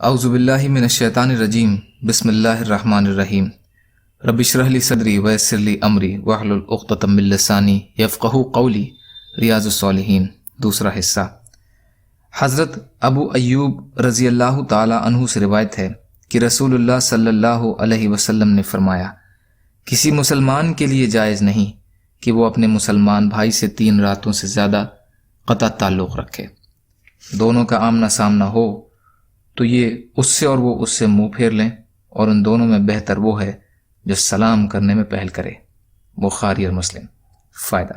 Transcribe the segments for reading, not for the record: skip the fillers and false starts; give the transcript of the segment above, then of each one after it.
اعوذ باللہ من الشیطان الرجیم بسم اللہ الرحمن الرحیم رب اشرح لی صدری ویسر لی امری واحلل عقدۃ من لسانی یفقہوا قولی۔ ریاض الصالحین دوسرا حصہ۔ حضرت ابو ایوب رضی اللہ تعالی عنہ سے روایت ہے کہ رسول اللہ صلی اللہ علیہ وسلم نے فرمایا، کسی مسلمان کے لیے جائز نہیں کہ وہ اپنے مسلمان بھائی سے 3 راتوں سے زیادہ قطع تعلق رکھے۔ دونوں کا آمنا سامنا ہو تو یہ اس سے اور وہ اس سے منہ پھیر لیں، اور ان دونوں میں بہتر وہ ہے جو سلام کرنے میں پہل کرے۔ بخاری اور مسلم۔ فائدہ: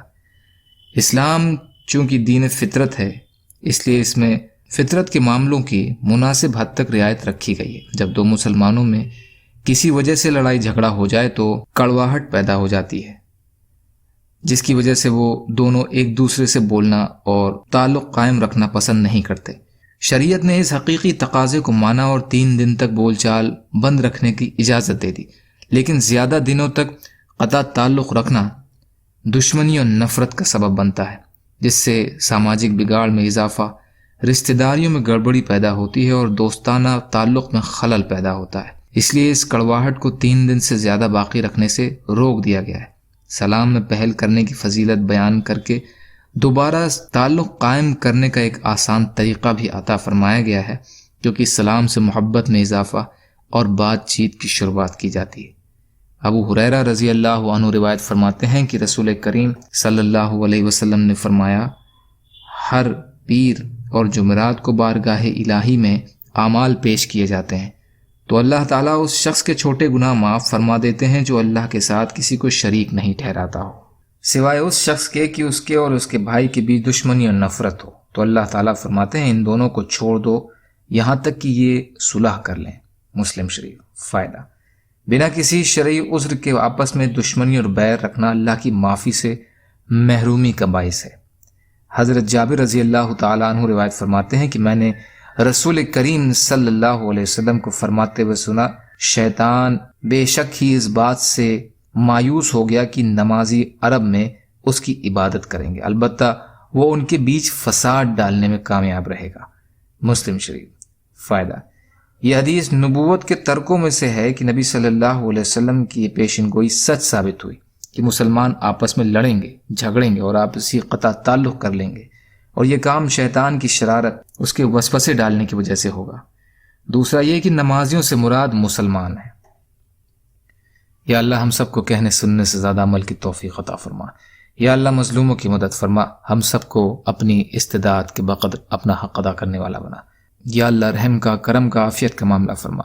اسلام چونکہ دین فطرت ہے، اس لیے اس میں فطرت کے معاملوں کی مناسب حد تک رعایت رکھی گئی ہے۔ جب 2 مسلمانوں میں کسی وجہ سے لڑائی جھگڑا ہو جائے تو کڑواہٹ پیدا ہو جاتی ہے، جس کی وجہ سے وہ دونوں ایک دوسرے سے بولنا اور تعلق قائم رکھنا پسند نہیں کرتے۔ شریعت نے اس حقیقی تقاضے کو مانا اور 3 دن تک بول چال بند رکھنے کی اجازت دے دی، لیکن زیادہ دنوں تک قطع تعلق رکھنا دشمنی اور نفرت کا سبب بنتا ہے، جس سے سماجک بگاڑ میں اضافہ، رشتہ داریوں میں گڑبڑی پیدا ہوتی ہے اور دوستانہ تعلق میں خلل پیدا ہوتا ہے۔ اس لیے اس کڑواہٹ کو 3 دن سے زیادہ باقی رکھنے سے روک دیا گیا ہے۔ سلام میں پہل کرنے کی فضیلت بیان کر کے دوبارہ تعلق قائم کرنے کا ایک آسان طریقہ بھی عطا فرمایا گیا ہے، جو کہ سلام سے محبت میں اضافہ اور بات چیت کی شروعات کی جاتی ہے۔ ابو ہریرہ رضی اللہ عنہ روایت فرماتے ہیں کہ رسول کریم صلی اللہ علیہ وسلم نے فرمایا، ہر پیر اور جمعرات کو بارگاہ الہی میں اعمال پیش کیے جاتے ہیں تو اللہ تعالیٰ اس شخص کے چھوٹے گناہ معاف فرما دیتے ہیں جو اللہ کے ساتھ کسی کو شریک نہیں ٹھہراتا ہو، سوائے اس شخص کے کہ اس کے اور اس کے بھائی کے بیچ دشمنی اور نفرت ہو۔ تو اللہ تعالیٰ فرماتے ہیں، ان دونوں کو چھوڑ دو یہاں تک کہ یہ صلح کر لیں۔ مسلم شریف۔ فائدہ: بنا کسی شرعی عذر کے آپس میں دشمنی اور بیر رکھنا اللہ کی معافی سے محرومی کا باعث ہے۔ حضرت جابر رضی اللہ تعالیٰ عنہ روایت فرماتے ہیں کہ میں نے رسول کریم صلی اللہ علیہ وسلم کو فرماتے ہوئے سنا، شیطان بے شک ہی اس بات سے مایوس ہو گیا کہ نمازی عرب میں اس کی عبادت کریں گے، البتہ وہ ان کے بیچ فساد ڈالنے میں کامیاب رہے گا۔ مسلم شریف۔ فائدہ: یہ حدیث نبوت کے ترکوں میں سے ہے کہ نبی صلی اللہ علیہ وسلم کی یہ پیشن گوئی سچ ثابت ہوئی کہ مسلمان آپس میں لڑیں گے، جھگڑیں گے اور آپسی قطع تعلق کر لیں گے، اور یہ کام شیطان کی شرارت، اس کے وسوسے ڈالنے کی وجہ سے ہوگا۔ دوسرا یہ کہ نمازیوں سے مراد مسلمان ہیں۔ یا اللہ ہم سب کو کہنے سننے سے زیادہ عمل کی توفیق عطا فرما۔ یا اللہ مظلوموں کی مدد فرما، ہم سب کو اپنی استطاعت کے بقدر اپنا حق ادا کرنے والا بنا۔ یا اللہ رحم کا، کرم کا، عافیت کا معاملہ فرما،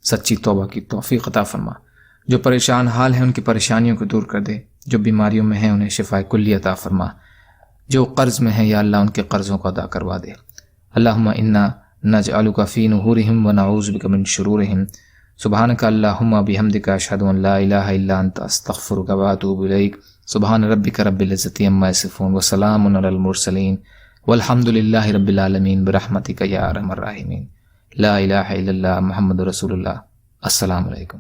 سچی توبہ کی توفیق عطا فرما۔ جو پریشان حال ہیں ان کی پریشانیوں کو دور کر دے، جو بیماریوں میں ہیں انہیں شفاء کلی عطا فرما، جو قرض میں ہیں یا اللہ ان کے قرضوں کو ادا کروا دے۔ اللہم انا نجعلک فی نحورہم ونعوذ بک من شرورہم۔ سبحانک اللہم بحمدک اشہد ان لا الہ الا انت استغفرک واتوب الیک۔ سبحان ربک رب العزۃ عما یصفون وسلام علی المرسلین والحمد للہ رب العالمین برحمتک یا ارحم الراحمین۔ لا الہ الا اللہ محمد رسول اللہ۔ السلام علیکم۔